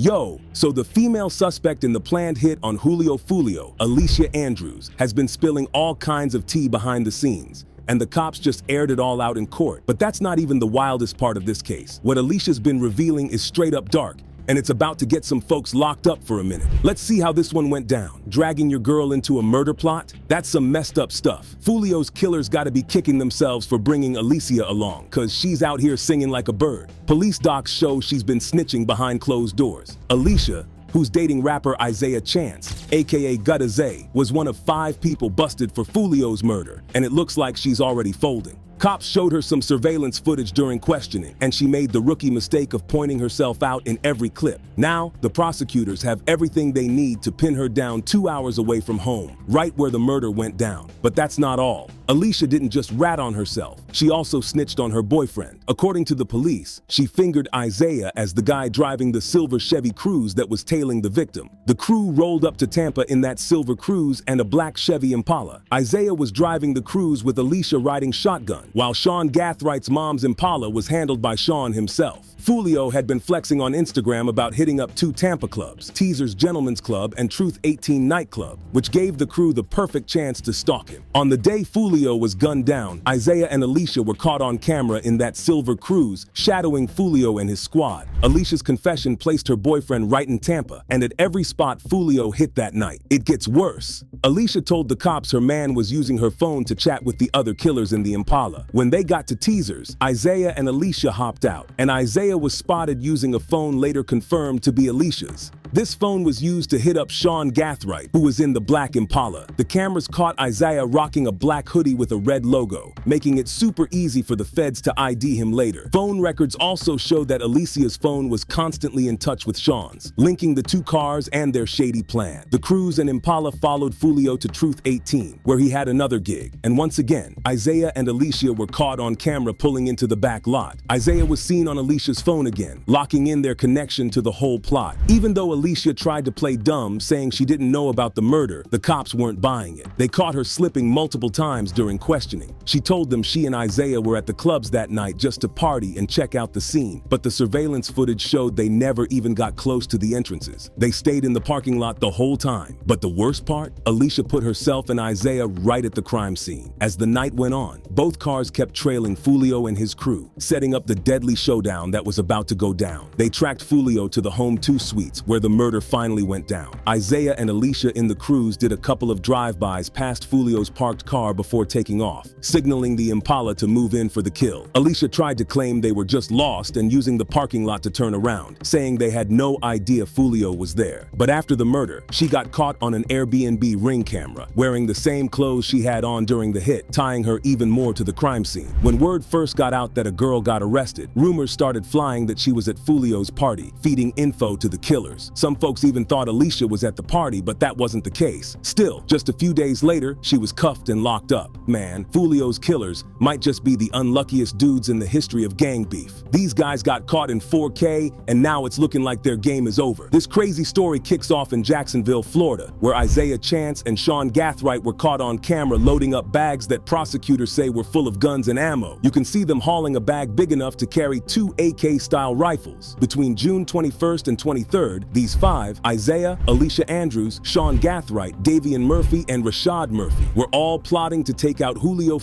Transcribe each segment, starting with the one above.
Yo, so the female suspect in the planned hit on Foolio, Alicia Andrews, has been spilling all kinds of tea behind the scenes, and the cops just aired it all out in court. But that's not even the wildest part of this case. What Alicia's been revealing is straight up dark, and it's about to get some folks locked up for a minute. Let's see how this one went down. Dragging your girl into a murder plot? That's some messed up stuff. Foolio's killers gotta be kicking themselves for bringing Alicia along, cause she's out here singing like a bird. Police docs show she's been snitching behind closed doors. Alicia, who's dating rapper Isaiah Chance, aka Gudda Zay, was one of 5 people busted for Foolio's murder, and it looks like she's already folding. Cops showed her some surveillance footage during questioning, and she made the rookie mistake of pointing herself out in every clip. Now, the prosecutors have everything they need to pin her down 2 hours away from home, right where the murder went down. But that's not all. Alicia didn't just rat on herself, she also snitched on her boyfriend. According to the police, she fingered Isaiah as the guy driving the silver Chevy Cruze that was tailing the victim. The crew rolled up to Tampa in that silver Cruze and a black Chevy Impala. Isaiah was driving the Cruze with Alicia riding shotgun, while Sean Gathwright's mom's Impala was handled by Sean himself. Foolio had been flexing on Instagram about hitting up 2 Tampa clubs, Teaser's Gentleman's Club and Truth 18 nightclub, which gave the crew the perfect chance to stalk him. On the day Foolio was gunned down, Isaiah and Alicia were caught on camera in that silver Cruze, shadowing Foolio and his squad. Alicia's confession placed her boyfriend right in Tampa, and at every spot Foolio hit that night. It gets worse. Alicia told the cops her man was using her phone to chat with the other killers in the Impala. When they got to Teaser's, Isaiah and Alicia hopped out, and Isaiah was spotted using a phone later confirmed to be Alicia's. This phone was used to hit up Sean Gathwright, who was in the black Impala. The cameras caught Isaiah rocking a black hoodie with a red logo, making it super easy for the feds to ID him later. Phone records also showed that Alicia's phone was constantly in touch with Sean's, linking the 2 cars and their shady plan. The Cruze and Impala followed Foolio to Truth 18, where he had another gig. And once again, Isaiah and Alicia were caught on camera pulling into the back lot. Isaiah was seen on Alicia's phone again, locking in their connection to the whole plot. Even though Alicia tried to play dumb, saying she didn't know about the murder, the cops weren't buying it. They caught her slipping multiple times during questioning. She told them she and Isaiah were at the clubs that night just to party and check out the scene, but the surveillance footage showed they never even got close to the entrances. They stayed in the parking lot the whole time. But the worst part? Alicia put herself and Isaiah right at the crime scene. As the night went on, both cars kept trailing Foolio and his crew, setting up the deadly showdown that was about to go down. They tracked Foolio to the Home 2 suites, where the murder finally went down. Isaiah and Alicia in the Cruze did a couple of drive-bys past Foolio's parked car before taking off, signaling the Impala to move in for the kill. Alicia tried to claim they were just lost and using the parking lot to turn around, saying they had no idea Foolio was there. But after the murder, she got caught on an Airbnb Ring camera, wearing the same clothes she had on during the hit, tying her even more to the crime scene. When word first got out that a girl got arrested, rumors started flying that she was at Foolio's party, feeding info to the killers. Some folks even thought Alicia was at the party, but that wasn't the case. Still, just a few days later, she was cuffed and locked up. Man, Foolio's killers might just be the unluckiest dudes in the history of gang beef. These guys got caught in 4K, and now it's looking like their game is over. This crazy story kicks off in Jacksonville, Florida, where Isaiah Chance and Sean Gathwright were caught on camera loading up bags that prosecutors say were full of guns and ammo. You can see them hauling a bag big enough to carry 2 AK-style rifles. Between June 21st and 23rd, these 5, Isaiah, Alicia Andrews, Sean Gathwright, Davian Murphy, and Rashad Murphy, were all plotting to take out Foolio,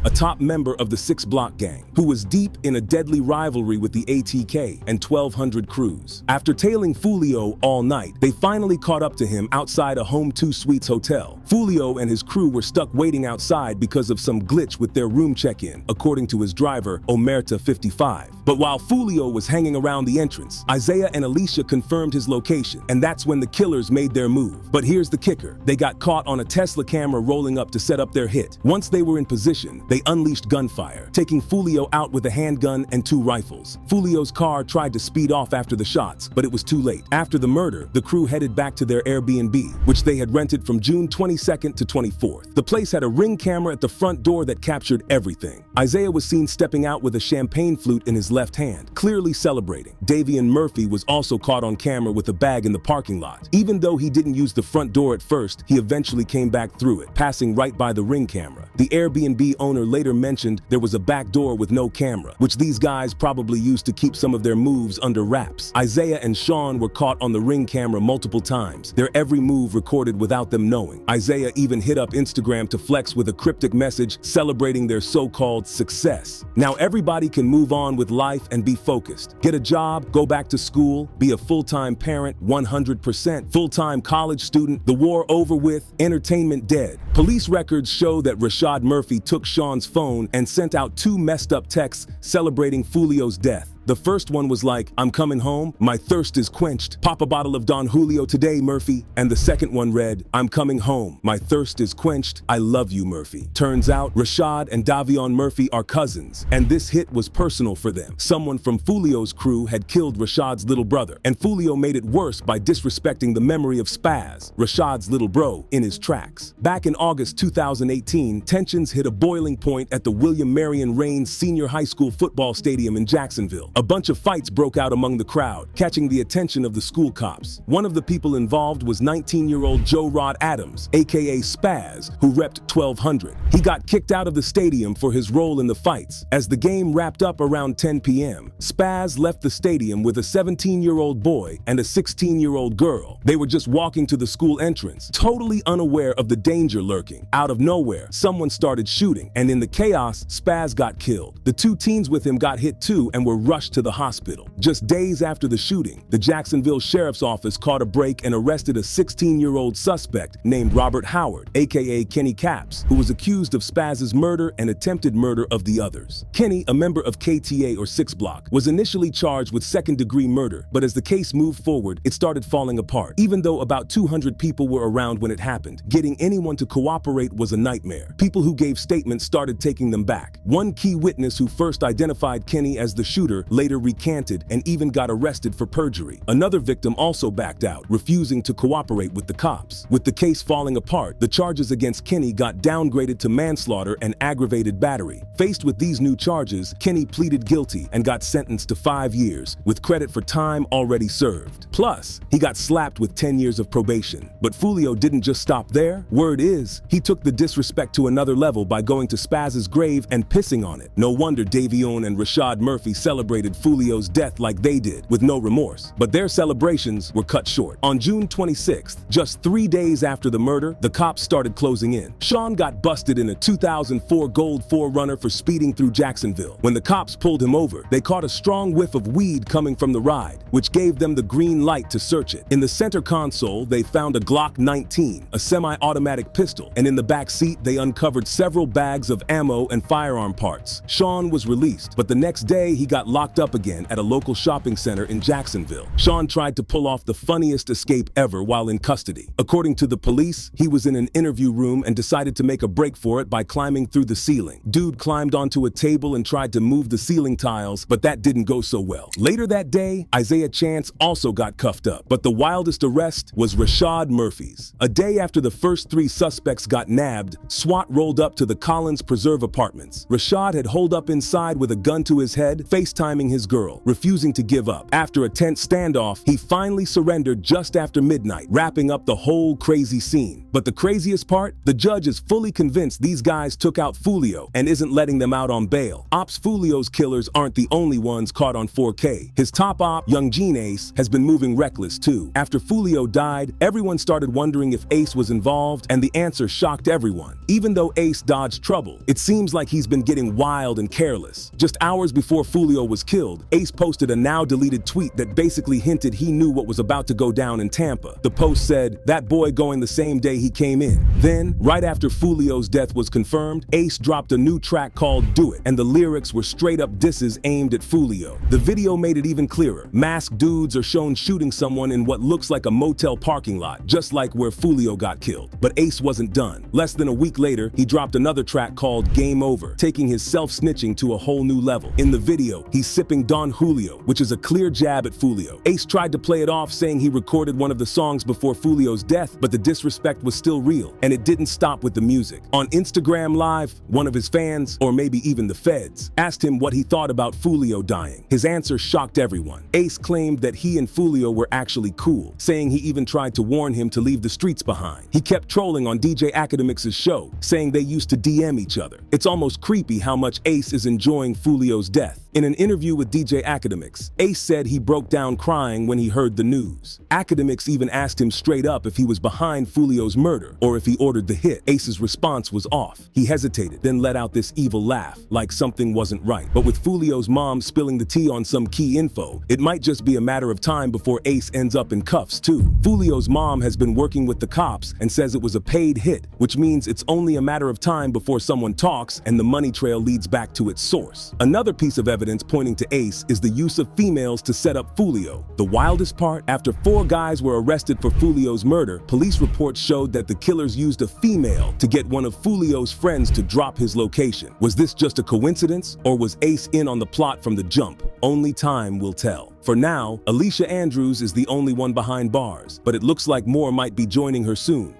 a top member of the 6 Block gang, who was deep in a deadly rivalry with the ATK and 1200 Cruze. After tailing Foolio all night, they finally caught up to him outside a Home 2 Suites hotel. Foolio and his crew were stuck waiting outside because of some glitch with their room check-in, according to his driver, Omerta 55. But while Foolio was hanging around the entrance, Isaiah and Alicia confirmed his location, and that's when the killers made their move. But here's the kicker. They got caught on a Tesla camera rolling up to set up their hit. Once they were in position, they unleashed gunfire, taking Foolio out with a handgun and 2 rifles. Foolio's car tried to speed off after the shots, but it was too late. After the murder, the crew headed back to their Airbnb, which they had rented from June 22nd to 24th. The place had a Ring camera at the front door that captured everything. Isaiah was seen stepping out with a champagne flute in his left hand, clearly celebrating. Davian Murphy was also caught on camera with a bag in the parking lot. Even though he didn't use the front door at first, he eventually came back through it, passing right by the Ring camera. The Airbnb owner later mentioned there was a back door with no camera, which these guys probably used to keep some of their moves under wraps. Isaiah and Sean were caught on the Ring camera multiple times, their every move recorded without them knowing. Isaiah even hit up Instagram to flex with a cryptic message celebrating their so-called success. Now everybody can move on with life and be focused. Get a job, go back to school, be a full-time parent, 100%, full-time college student, the war over with, entertainment dead. Police records show that Rashad Murphy took Sean's phone and sent out 2 messed up texts celebrating Foolio's death. The first one was like, "I'm coming home, my thirst is quenched. Pop a bottle of Don Julio today, Murphy." And the second one read, "I'm coming home, my thirst is quenched. I love you, Murphy." Turns out, Rashad and Davion Murphy are cousins, and this hit was personal for them. Someone from Foolio's crew had killed Rashad's little brother, and Foolio made it worse by disrespecting the memory of Spaz, Rashad's little bro, in his tracks. Back in August 2018, tensions hit a boiling point at the William Marion Raines Senior High School football stadium in Jacksonville. A bunch of fights broke out among the crowd, catching the attention of the school cops. One of the people involved was 19-year-old Joe Rod Adams, aka Spaz, who repped 1200. He got kicked out of the stadium for his role in the fights. As the game wrapped up around 10 p.m., Spaz left the stadium with a 17-year-old boy and a 16-year-old girl. They were just walking to the school entrance, totally unaware of the danger lurking. Out of nowhere, someone started shooting, and in the chaos, Spaz got killed. The 2 teens with him got hit too and were rushed to the hospital. Just days after the shooting, the Jacksonville Sheriff's Office caught a break and arrested a 16-year-old suspect named Robert Howard, aka Kenny Caps, who was accused of Spaz's murder and attempted murder of the others. Kenny, a member of KTA or 6 Block, was initially charged with second-degree murder, but as the case moved forward, it started falling apart. Even though about 200 people were around when it happened, getting anyone to cooperate was a nightmare. People who gave statements started taking them back. One key witness who first identified Kenny as the shooter later recanted and even got arrested for perjury. Another victim also backed out, refusing to cooperate with the cops. With the case falling apart, the charges against Kenny got downgraded to manslaughter and aggravated battery. Faced with these new charges, Kenny pleaded guilty and got sentenced to 5 years, with credit for time already served. Plus, he got slapped with 10 years of probation. But Foolio didn't just stop there. Word is, he took the disrespect to another level by going to Spaz's grave and pissing on it. No wonder Davion and Rashad Murphy celebrated Foolio's death like they did, with no remorse. But their celebrations were cut short. On June 26th, just 3 days after the murder, the cops started closing in. Sean got busted in a 2004 Gold 4Runner for speeding through Jacksonville. When the cops pulled him over, they caught a strong whiff of weed coming from the ride, which gave them the green light to search it. In the center console, they found a Glock 19, a semi-automatic pistol, and in the back seat, they uncovered several bags of ammo and firearm parts. Sean was released, but the next day, he got locked up again at a local shopping center in Jacksonville. Sean tried to pull off the funniest escape ever while in custody. According to the police, he was in an interview room and decided to make a break for it by climbing through the ceiling. Dude climbed onto a table and tried to move the ceiling tiles, but that didn't go so well. Later that day, Isaiah Chance also got cuffed up, but the wildest arrest was Rashad Murphy's. A day after the first 3 suspects got nabbed, SWAT rolled up to the Collins Preserve apartments. Rashad had holed up inside with a gun to his head, FaceTiming his girl, refusing to give up. After a tense standoff, he finally surrendered just after midnight, wrapping up the whole crazy scene. But the craziest part? The judge is fully convinced these guys took out Foolio and isn't letting them out on bail. Ops Foolio's killers aren't the only ones caught on 4K. His top op, Yungeen Ace, has been moving reckless too. After Foolio died, everyone started wondering if Ace was involved, and the answer shocked everyone. Even though Ace dodged trouble, it seems like he's been getting wild and careless. Just hours before Foolio was killed, Ace posted a now-deleted tweet that basically hinted he knew what was about to go down in Tampa. The post said, "That boy going the same day he came in." Then, right after Foolio's death was confirmed, Ace dropped a new track called Do It, and the lyrics were straight-up disses aimed at Foolio. The video made it even clearer. Masked dudes are shown shooting someone in what looks like a motel parking lot, just like where Foolio got killed. But Ace wasn't done. Less than a week later, he dropped another track called Game Over, taking his self-snitching to a whole new level. In the video, he's sipping Don Julio, which is a clear jab at Foolio. Ace tried to play it off, saying he recorded one of the songs before Foolio's death, but the disrespect was still real, and it didn't stop with the music. On Instagram Live, one of his fans, or maybe even the feds, asked him what he thought about Foolio dying. His answer shocked everyone. Ace claimed that he and Foolio were actually cool, saying he even tried to warn him to leave the streets behind. He kept trolling on DJ Academics' show, saying they used to DM each other. It's almost creepy how much Ace is enjoying Foolio's death. In an interview with DJ Academics, Ace said he broke down crying when he heard the news. Academics even asked him straight up if he was behind Foolio's murder or if he ordered the hit. Ace's response was off. He hesitated, then let out this evil laugh, like something wasn't right. But with Foolio's mom spilling the tea on some key info, it might just be a matter of time before Ace ends up in cuffs too. Foolio's mom has been working with the cops and says it was a paid hit, which means it's only a matter of time before someone talks and the money trail leads back to its source. Another piece of evidence pointing to Ace is the use of females to set up Foolio. The wildest part, after 4 guys were arrested for Foolio's murder, police reports showed that the killers used a female to get one of Foolio's friends to drop his location. Was this just a coincidence, or was Ace in on the plot from the jump? Only time will tell. For now, Alicia Andrews is the only one behind bars, but it looks like more might be joining her soon.